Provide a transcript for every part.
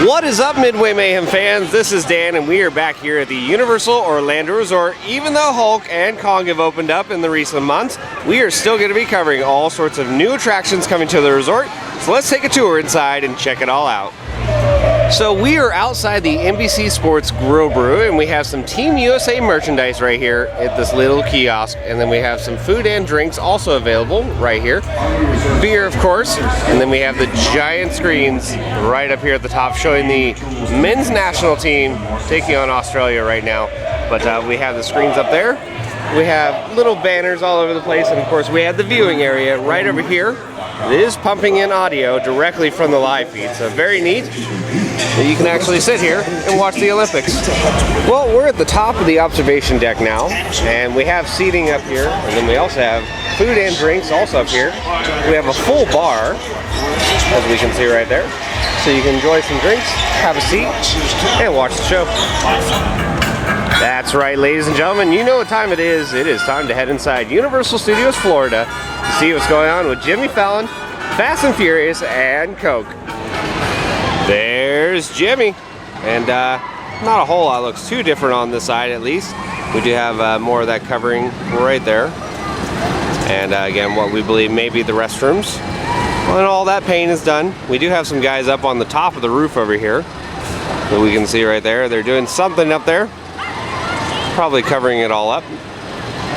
What is up, Midway Mayhem fans? This is Dan, and we are back here at the Universal Orlando Resort. Even though Hulk and Kong have opened up in the recent months, we are still going to be covering all sorts of new attractions coming to the resort. So let's take a tour inside and check it all out. So we are outside the NBC Sports Grill Brew, and we have some Team USA merchandise right here at this little kiosk, and then we have some food and drinks also available right here. Beer, of course, and then we have the giant screens right up here at the top showing the men's national team taking on Australia right now. But we have the screens up there. We have little banners all over the place, and of course we have the viewing area right over here. It is pumping in audio directly from the live feed, so very neat. You can actually sit here and watch the Olympics. Well, we're at the top of the observation deck now, and we have seating up here, and then we also have food and drinks also up here. We have a full bar, as we can see right there, so you can enjoy some drinks, have a seat, and watch the show. That's right, ladies and gentlemen, you know what time it is. It is time to head inside Universal Studios Florida to see what's going on with Jimmy Fallon, Fast and Furious, and Coke. There's Jimmy, and not a whole lot looks too different on this side, at least. We do have more of that covering right there, and again, what we believe may be the restrooms. When all that paint is done, we do have some guys up on the top of the roof over here that we can see right there. They're doing something up there, probably covering it all up.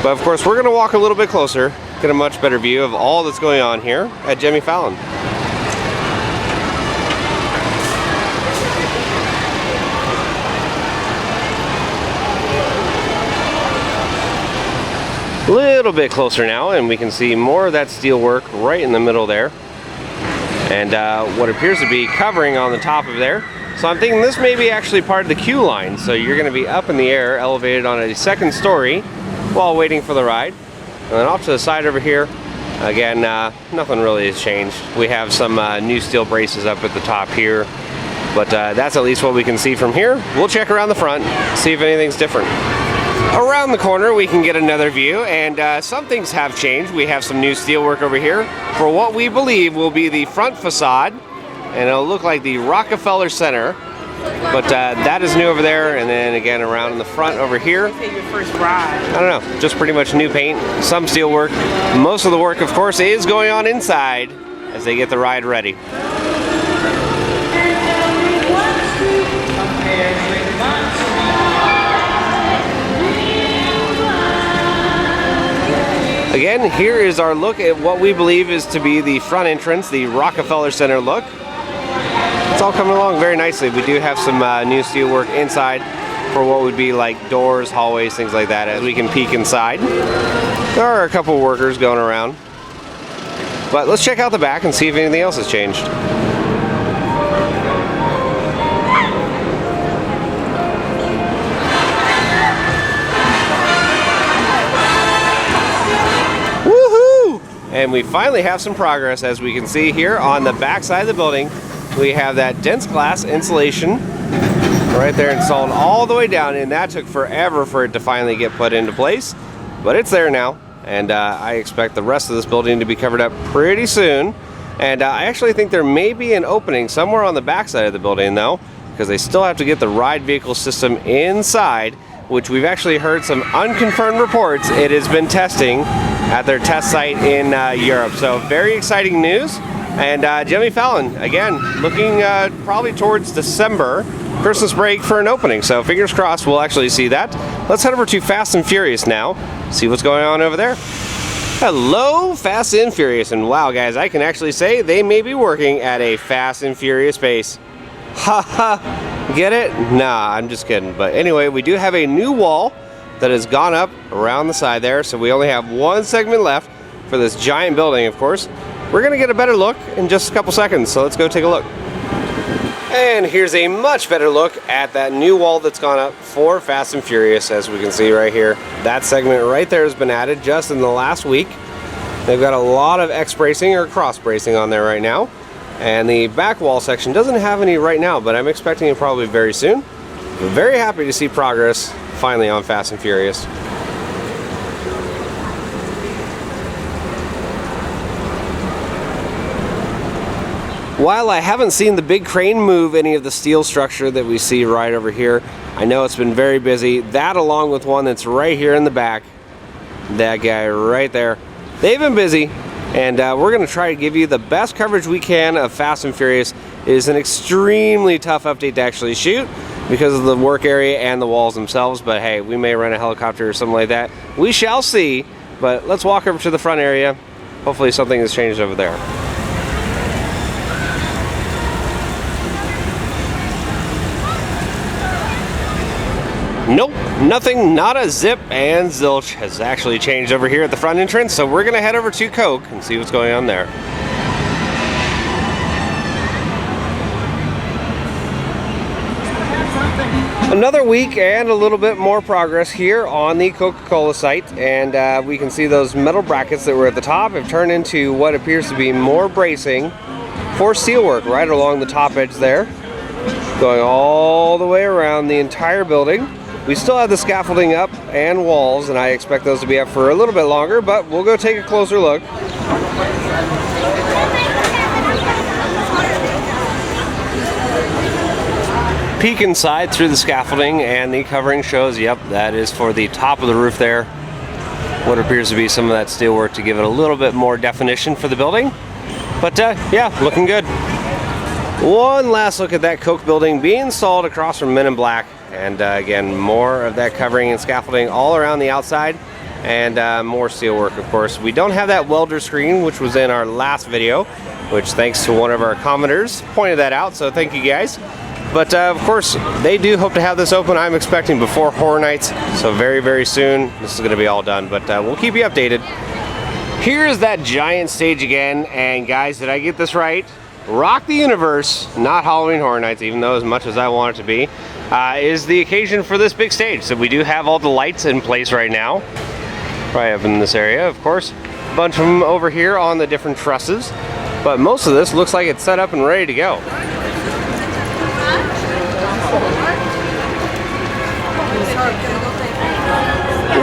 But of course, we're going to walk a little bit closer, get a much better view of all that's going on here at Jimmy Fallon. A little bit closer now, and we can see more of that steel work right in the middle there, and what appears to be covering on the top of there. So I'm thinking this may be actually part of the queue line, so you're going to be up in the air, elevated on a second story while waiting for the ride. And then off to the side over here, again, nothing really has changed. We have some new steel braces up at the top here, but that's at least what we can see from here. We'll check around the front, see if anything's different. Around the corner we can get another view, and some things have changed. We have some new steelwork over here for what we believe will be the front facade, and it'll look like the Rockefeller Center, but that is new over there. And then again around in the front over here, I don't know, just pretty much new paint, some steelwork. Most of the work, of course, is going on inside as they get the ride ready. Again, here is our look at what we believe is to be the front entrance, the Rockefeller Center look. It's all coming along very nicely. We do have some new steelwork inside for what would be like doors, hallways, things like that, as we can peek inside. There are a couple workers going around. But let's check out the back and see if anything else has changed. And we finally have some progress, as we can see here on the back side of the building. We have that dense glass insulation right there installed all the way down, and that took forever for it to finally get put into place. But it's there now, and I expect the rest of this building to be covered up pretty soon. And I actually think there may be an opening somewhere on the back side of the building though, because they still have to get the ride vehicle system inside, which we've actually heard some unconfirmed reports it has been testing at their test site in Europe. So very exciting news. And Jimmy Fallon, again, looking probably towards December, Christmas break for an opening. So fingers crossed we'll actually see that. Let's head over to Fast and Furious now, see what's going on over there. Hello, Fast and Furious. And wow, guys, I can actually say they may be working at a Fast and Furious pace. Ha ha, get it? Nah, I'm just kidding. But anyway, we do have a new wall that has gone up around the side there, so we only have one segment left for this giant building, of course. We're gonna get a better look in just a couple seconds, so let's go take a look. And here's a much better look at that new wall that's gone up for Fast and Furious, as we can see right here. That segment right there has been added just in the last week. They've got a lot of X bracing or cross bracing on there right now. And the back wall section doesn't have any right now, but I'm expecting it probably very soon. I'm very happy to see progress finally on Fast and Furious. While I haven't seen the big crane move any of the steel structure that we see right over here, I know it's been very busy. That along with one that's right here in the back, that guy right there, they've been busy, and we're going to try to give you the best coverage we can of Fast and Furious. It is an extremely tough update to actually shoot because of the work area and the walls themselves, but hey, we may run a helicopter or something like that. We shall see, but let's walk over to the front area. Hopefully something has changed over there. Nope, nothing, not a zip, and zilch has actually changed over here at the front entrance, so we're going to head over to Coke and see what's going on there. Another week and a little bit more progress here on the Coca-Cola site, and we can see those metal brackets that were at the top have turned into what appears to be more bracing for steelwork right along the top edge there, going all the way around the entire building. We still have the scaffolding up and walls, and I expect those to be up for a little bit longer, but we'll go take a closer look. Peek inside through the scaffolding, and the covering shows, yep, that is for the top of the roof there. What appears to be some of that steelwork to give it a little bit more definition for the building. But yeah, looking good. One last look at that Coke building being installed across from Men in Black. And again, more of that covering and scaffolding all around the outside, and more steel work, of course. We don't have that welder screen, which was in our last video, which thanks to one of our commenters pointed that out, so thank you guys. But of course, they do hope to have this open, I'm expecting, before Horror Nights, so very, very soon this is going to be all done, but we'll keep you updated. Here's that giant stage again, and guys, did I get this right? Rock the Universe, not Halloween Horror Nights, even though as much as I want it to be, is the occasion for this big stage. So we do have all the lights in place right now, right up in this area, of course. A bunch of them over here on the different trusses, but most of this looks like it's set up and ready to go.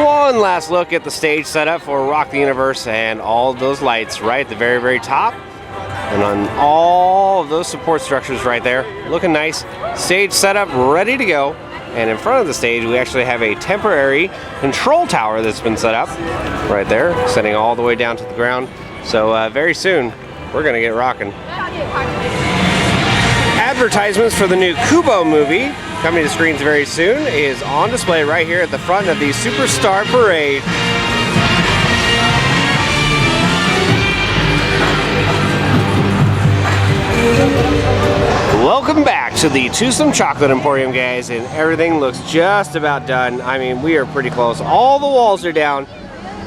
One last look at the stage setup for Rock the Universe, and all those lights right at the very, very top. And on all of those support structures right there, looking nice. Stage setup ready to go. And in front of the stage, we actually have a temporary control tower that's been set up right there, extending all the way down to the ground. So very soon, we're gonna get rocking. Advertisements for the new Kubo movie, coming to screens very soon, is on display right here at the front of the Superstar Parade. Welcome back to the Toothsome Chocolate Emporium, guys, and everything looks just about done. I mean, we are pretty close. All the walls are down.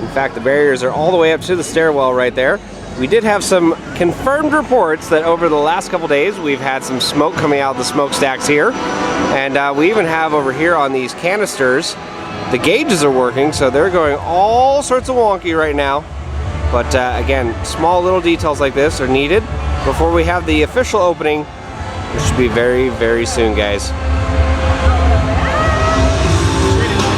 In fact, the barriers are all the way up to the stairwell right there. We did have some confirmed reports that over the last couple days we've had some smoke coming out of the smokestacks here, and we even have over here on these canisters, the gauges are working, so they're going all sorts of wonky right now. But again, small little details like this are needed before we have the official opening, which should be very, very soon, guys.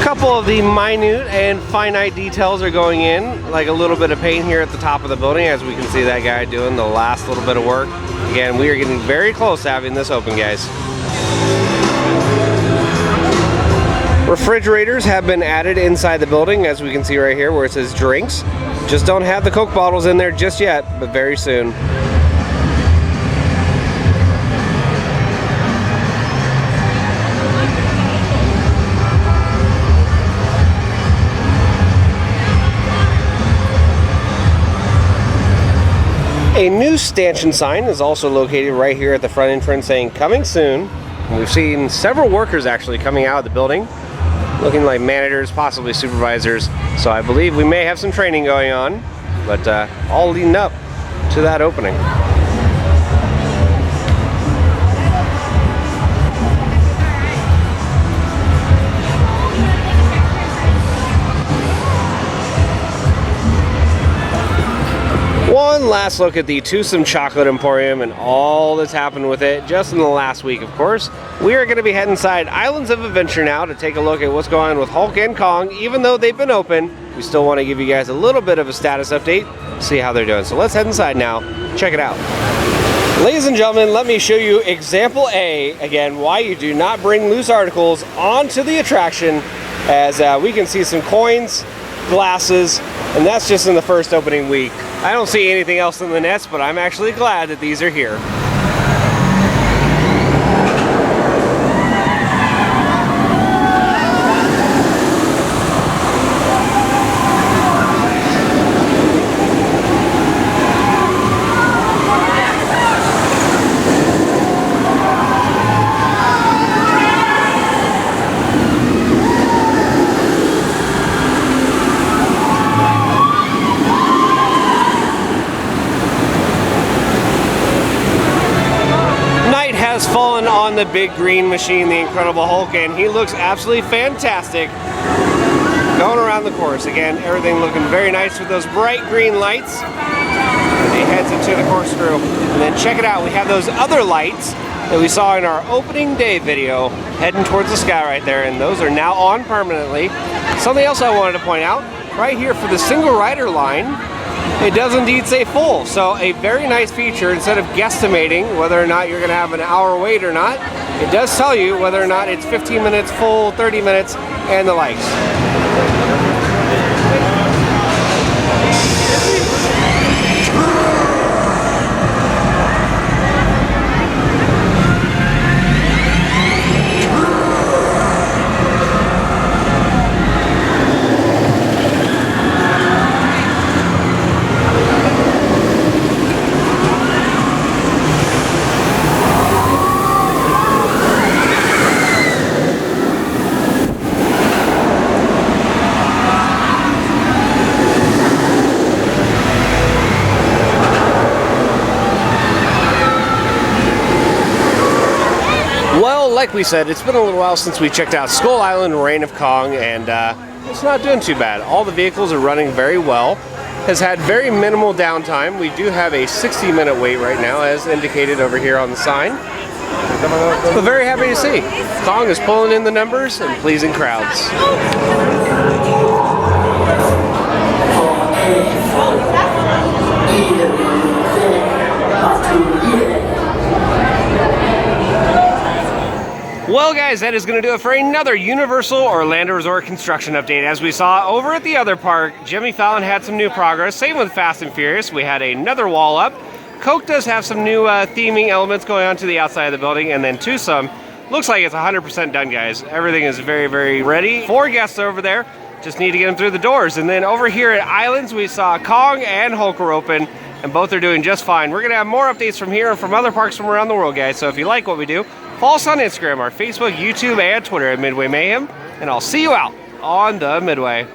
A couple of the minute and finite details are going in, like a little bit of paint here at the top of the building, as we can see that guy doing the last little bit of work. Again, we are getting very close to having this open, guys. Refrigerators have been added inside the building, as we can see right here where it says drinks. Just don't have the Coke bottles in there just yet, but very soon. A new stanchion sign is also located right here at the front entrance saying coming soon. We've seen several workers actually coming out of the building, looking like managers, possibly supervisors. So I believe we may have some training going on, but all leading up to that opening. One last look at the Toothsome Chocolate Emporium and all that's happened with it just in the last week, of course. We are going to be heading inside Islands of Adventure now to take a look at what's going on with Hulk and Kong. Even though they've been open, we still want to give you guys a little bit of a status update, see how they're doing. So let's head inside now, check it out. Ladies and gentlemen, let me show you example A, again, why you do not bring loose articles onto the attraction, as we can see some coins, glasses, and that's just in the first opening week. I don't see anything else in the nets, but I'm actually glad that these are here. Has fallen on the big green machine, the Incredible Hulk, and he looks absolutely fantastic going around the course. Again, everything looking very nice with those bright green lights as he heads into the corkscrew. And then check it out, we have those other lights that we saw in our opening day video heading towards the sky right there, and those are now on permanently. Something else I wanted to point out, right here for the single rider line, it does indeed say full, so a very nice feature. Instead of guesstimating whether or not you're going to have an hour wait or not, it does tell you whether or not it's 15 minutes full, 30 minutes, and the likes. Well, like we said, it's been a little while since we checked out Skull Island Reign of Kong, and it's not doing too bad. All the vehicles are running very well. Has had very minimal downtime. We do have a 60-minute wait right now, as indicated over here on the sign. But very happy to see. Kong is pulling in the numbers and pleasing crowds. Well guys, that is going to do it for another Universal Orlando Resort construction update. As we saw over at the other park, Jimmy Fallon had some new progress. Same with Fast and Furious. We had another wall up. Coke does have some new theming elements going on to the outside of the building. And then Toothsome, looks like it's 100% done, guys. Everything is very, very ready. 4 guests over there. Just need to get them through the doors. And then over here at Islands, we saw Kong and Hulk were open, and both are doing just fine. We're going to have more updates from here and from other parks from around the world, guys. So if you like what we do, follow us on Instagram, our Facebook, YouTube, and Twitter at Midway Mayhem, and I'll see you out on the Midway.